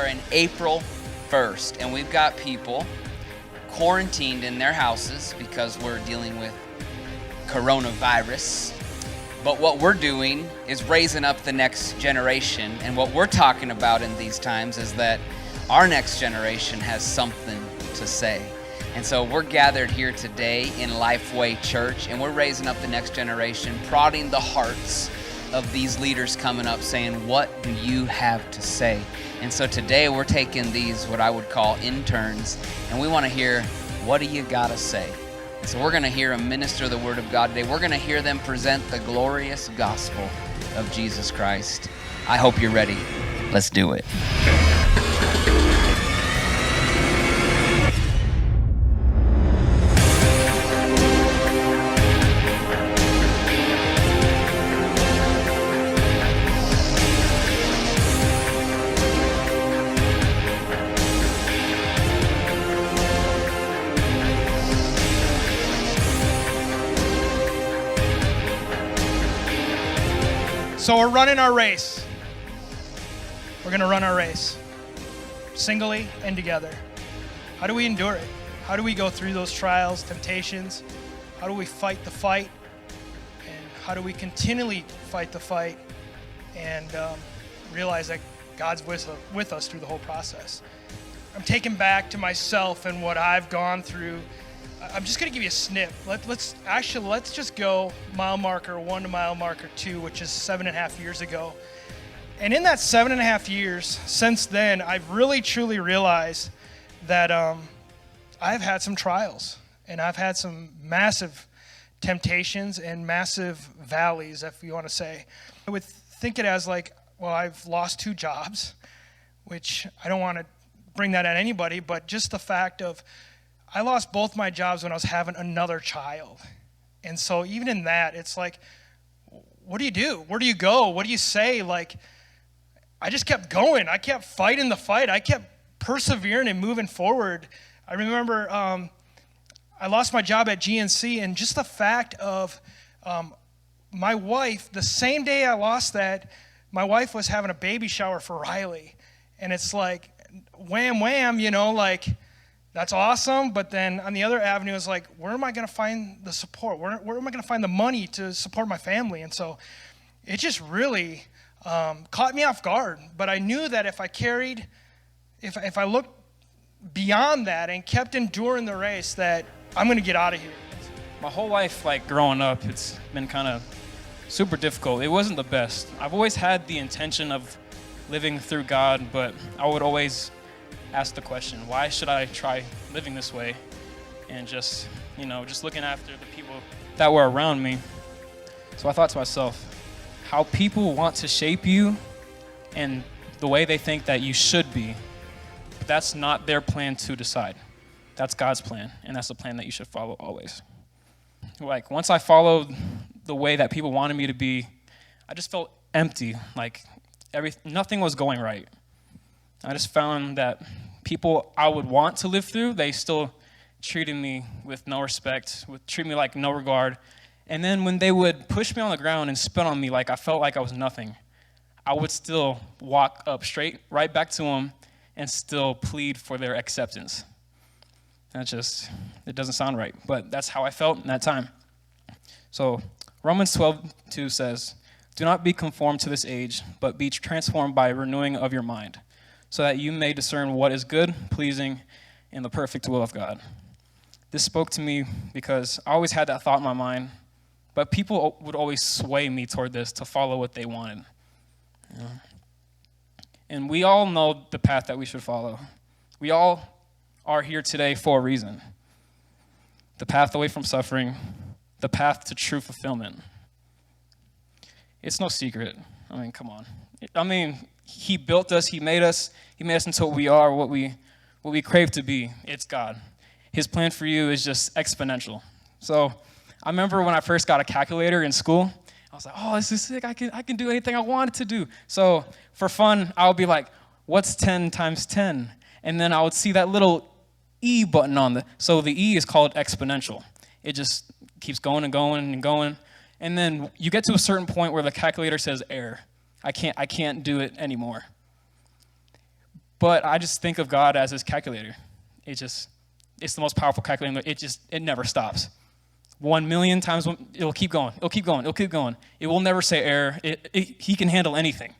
are in April 1st, and we've got people quarantined in their houses because we're dealing with coronavirus. But what we're doing is raising up the next generation, and what we're talking about in these times is that our next generation has something to say. And so we're gathered here today in Lifeway Church, and we're raising up the next generation, prodding the hearts of these leaders coming up, saying, what do you have to say? And so today we're taking these, what I would call interns, and we want to hear, what do you got to say? And so we're going to hear them minister the word of God today. We're going to hear them present the glorious gospel of Jesus Christ. I hope you're ready. Let's do it. So we're running our race. We're going to run our race singly and together. How do we endure it? How do we go through those trials, temptations? How do we fight the fight? And how do we continually fight the fight and realize that God's with us through the whole process? I'm taken back to myself and what I've gone through. I'm just going to give you a snip. Let's just go mile marker 1 to mile marker 2, which is 7.5 years ago. And in that 7.5 years, since then, I've really truly realized that I've had some trials, and I've had some massive temptations and massive valleys, if you want to say. I would think it as like, well, I've lost 2 jobs, which I don't want to bring that at anybody, but just the fact of I lost both my jobs when I was having another child. And so even in that, it's like, what do you do? Where do you go? What do you say? Like, I just kept going. I kept fighting the fight. I kept persevering and moving forward. I remember I lost my job at GNC, and just the fact of my wife, the same day I lost that, my wife was having a baby shower for Riley. And it's like, wham, wham, like, that's awesome, but then on the other avenue is like, where am I going to find the support? Where am I going to find the money to support my family? And so it just really caught me off guard. But I knew that if I looked beyond that and kept enduring the race, that I'm going to get out of here. My whole life, growing up, it's been kind of super difficult. It wasn't the best. I've always had the intention of living through God, but I would always ask the question, why should I try living this way? And just looking after the people that were around me. So I thought to myself, how people want to shape you and the way they think that you should be, but that's not their plan to decide. That's God's plan, and that's the plan that you should follow always. Once I followed the way that people wanted me to be, I just felt empty, nothing was going right. I just found that people I would want to live through, they still treated me with no respect, would treat me like no regard. And then when they would push me on the ground and spit on me like I felt like I was nothing, I would still walk up straight right back to them and still plead for their acceptance. It doesn't sound right, but that's how I felt in that time. So Romans 12:2 says, do not be conformed to this age, but be transformed by renewing of your mind, so that you may discern what is good, pleasing, and the perfect will of God. This spoke to me because I always had that thought in my mind, but people would always sway me toward this to follow what they wanted. And we all know the path that we should follow. We all are here today for a reason. The path away from suffering, the path to true fulfillment. It's no secret. Come on. He built us, he made us into what we are, what we crave to be. It's God. His plan for you is just exponential. So I remember when I first got a calculator in school, I was like, oh, this is sick. I can do anything I wanted to do. So for fun, I would be like, what's 10 times 10? And then I would see that little E button so the E is called exponential. It just keeps going and going and going. And then you get to a certain point where the calculator says error. I can't do it anymore. But I just think of God as his calculator. It's the most powerful calculator. It never stops. 1,000,000 times, it'll keep going. It'll keep going. It'll keep going. It will never say error. He can handle anything.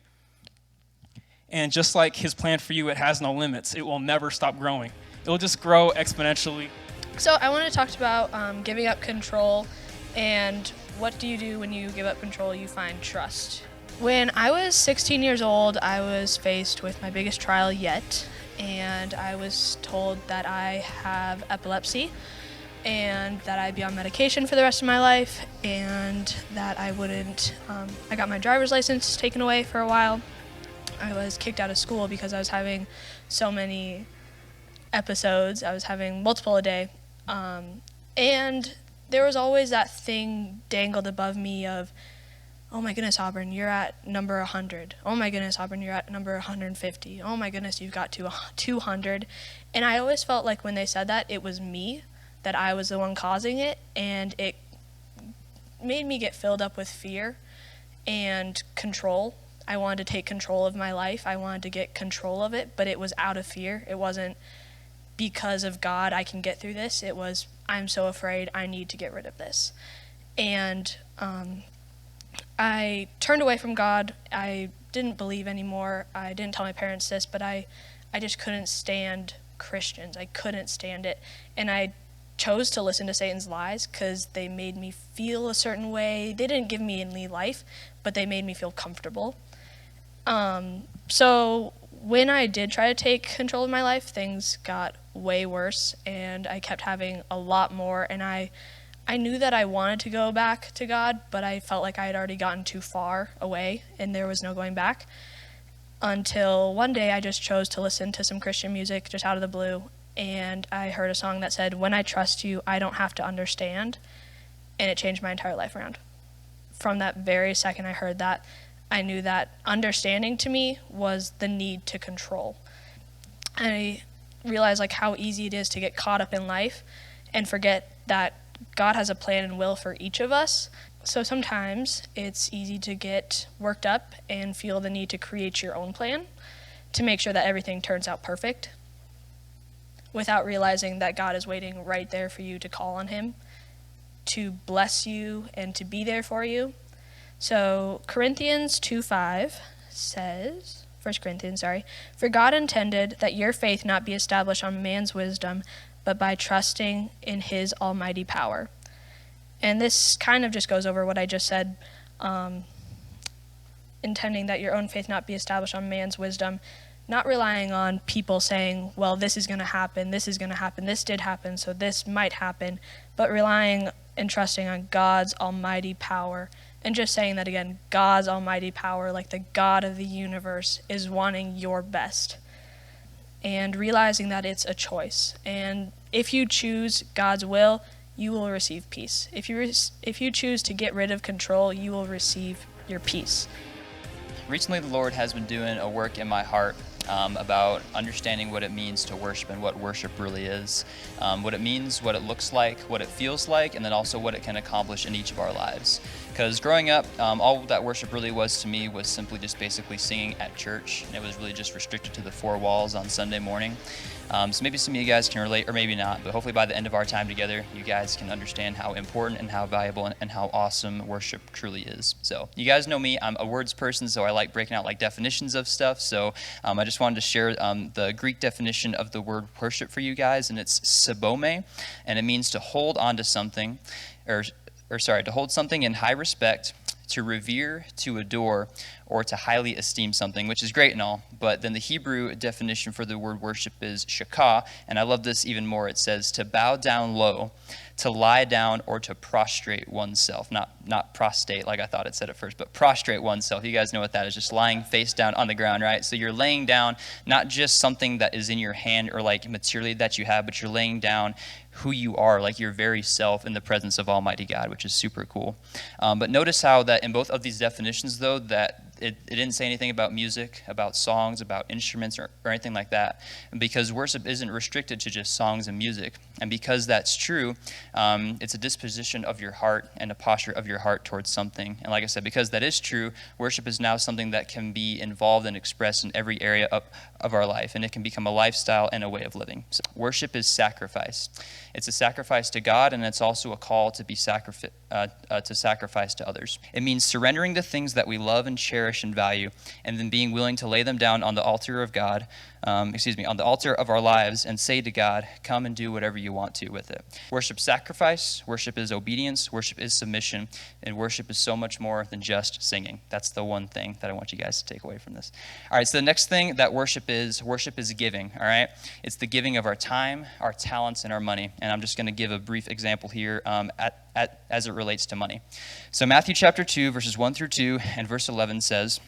And just like his plan for you, it has no limits. It will never stop growing. It will just grow exponentially. So I want to talk about giving up control, and what do you do when you give up control? You find trust. When I was 16 years old, I was faced with my biggest trial yet, and I was told that I have epilepsy and that I'd be on medication for the rest of my life, and that I wouldn't, I got my driver's license taken away for a while. I was kicked out of school because I was having so many episodes. I was having multiple a day. And there was always that thing dangled above me of, oh my goodness, Auburn, you're at number 100. Oh my goodness, Auburn, you're at number 150. Oh my goodness, you've got to 200. And I always felt like when they said that, it was me, that I was the one causing it, and it made me get filled up with fear and control. I wanted to take control of my life. I wanted to get control of it, but it was out of fear. It wasn't because of God, I can get through this. It was, I'm so afraid, I need to get rid of this. And I turned away from God. I didn't believe anymore. I didn't tell my parents this, but I just couldn't stand Christians. I couldn't stand it. And I chose to listen to Satan's lies because they made me feel a certain way. They didn't give me any life, but they made me feel comfortable. So when I did try to take control of my life, things got way worse, and I kept having a lot more, and I knew that I wanted to go back to God, but I felt like I had already gotten too far away, and there was no going back, until one day I just chose to listen to some Christian music just out of the blue, and I heard a song that said, "When I trust you, I don't have to understand," and it changed my entire life around. From that very second I heard that, I knew that understanding to me was the need to control. I realized like how easy it is to get caught up in life and forget that God has a plan and will for each of us. So sometimes it's easy to get worked up and feel the need to create your own plan to make sure that everything turns out perfect, without realizing that God is waiting right there for you to call on him, to bless you and to be there for you. So Corinthians 2:5 says, 1 Corinthians, "For God intended that your faith not be established on man's wisdom, but by trusting in his almighty power." And this kind of just goes over what I just said, intending that your own faith not be established on man's wisdom, not relying on people saying, well, this is going to happen, this did happen, so this might happen, but relying and trusting on God's almighty power. And just saying that again, God's almighty power, like the God of the universe, is wanting your best. And realizing that it's a choice. And if you choose God's will, you will receive peace. If you choose to get rid of control, you will receive your peace. Recently, the Lord has been doing a work in my heart about understanding what it means to worship and what worship really is, what it means, what it looks like, what it feels like, and then also what it can accomplish in each of our lives. Because growing up, all that worship really was to me was simply just basically singing at church, and it was really just restricted to the four walls on Sunday morning. So maybe some of you guys can relate, or maybe not, but hopefully by the end of our time together, you guys can understand how important and how valuable and how awesome worship truly is. So you guys know me, I'm a words person, so I like breaking out like definitions of stuff. So I just wanted to share the Greek definition of the word worship for you guys, and it's sabome, and it means to hold on to something, to hold something in high respect, to revere, to adore, or to highly esteem something, which is great and all, but then the Hebrew definition for the word worship is shakah, and I love this even more. It says to bow down low, to lie down, or to prostrate oneself. Not prostate like I thought it said at first, but prostrate oneself. You guys know what that is, just lying face down on the ground, right? So you're laying down not just something that is in your hand or like materially that you have, but you're laying down who you are, like your very self in the presence of Almighty God, which is super cool. But notice how that in both of these definitions, though, that it didn't say anything about music, about songs, about instruments, or anything like that, because worship isn't restricted to just songs and music. And because that's true, it's a disposition of your heart and a posture of your heart towards something. And like I said, because that is true, worship is now something that can be involved and expressed in every area of our life, and it can become a lifestyle and a way of living. So worship is sacrifice. It's a sacrifice to God, and it's also a call to be to sacrifice to others. It means surrendering the things that we love and cherish and value, and then being willing to lay them down on the altar of God, on the altar of our lives, and say to God, come and do whatever you want to with it. Worship sacrifice, worship is obedience, worship is submission, and worship is so much more than just singing. That's the one thing that I want you guys to take away from this. All right, so the next thing that worship is giving, all right? It's the giving of our time, our talents, and our money. And I'm just going to give a brief example here as it relates to money. So Matthew chapter 2, verses 1 through 2, and verse 11 says,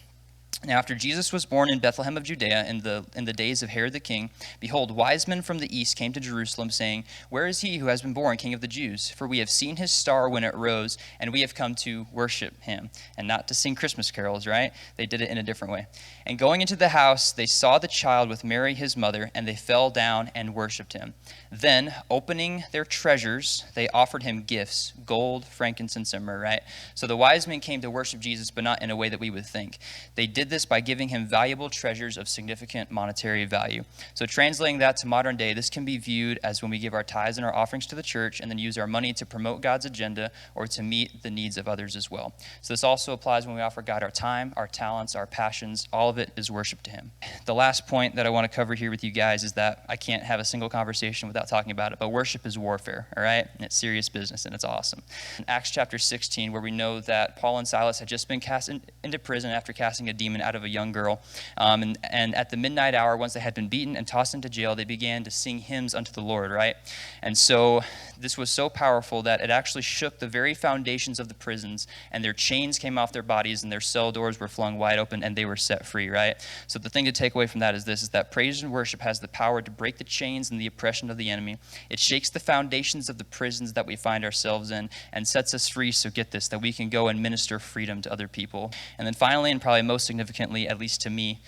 now after Jesus was born in Bethlehem of Judea in the days of Herod the king, behold, wise men from the east came to Jerusalem, saying, where is he who has been born King of the Jews? For we have seen his star when it rose, and we have come to worship him. And not to sing Christmas carols, right? They did it in a different way. And going into the house, they saw the child with Mary his mother, and they fell down and worshipped him. Then, opening their treasures, they offered him gifts, gold, frankincense, and myrrh, right? So the wise men came to worship Jesus, but not in a way that we would think. They did this by giving him valuable treasures of significant monetary value. So translating that to modern day, this can be viewed as when we give our tithes and our offerings to the church and then use our money to promote God's agenda or to meet the needs of others as well. So this also applies when we offer God our time, our talents, our passions. All of it is worship to him. The last point that I want to cover here with you guys is that I can't have a single conversation without talking about it, but worship is warfare, all right? And it's serious business, and it's awesome. In Acts chapter 16, where we know that Paul and Silas had just been cast into prison after casting a demon out of a young girl. And at the midnight hour, once they had been beaten and tossed into jail, they began to sing hymns unto the Lord, right? And so this was so powerful that it actually shook the very foundations of the prisons, and their chains came off their bodies, and their cell doors were flung wide open, and they were set free, right? So the thing to take away from that is this, is that praise and worship has the power to break the chains and the oppression of the enemy. It shakes the foundations of the prisons that we find ourselves in and sets us free, so get this, that we can go and minister freedom to other people. And then finally, and probably most significantly, at least to me,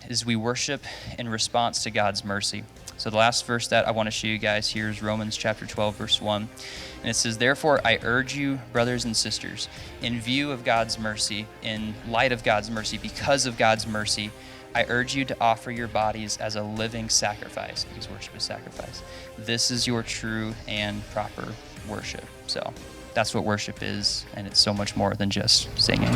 is we worship in response to God's mercy. So the last verse that I want to show you guys here is Romans chapter 12, verse 1. And it says, therefore, I urge you, brothers and sisters, in view of God's mercy, in light of God's mercy, because of God's mercy, I urge you to offer your bodies as a living sacrifice, because worship is sacrifice. This is your true and proper worship. So that's what worship is, and it's so much more than just singing.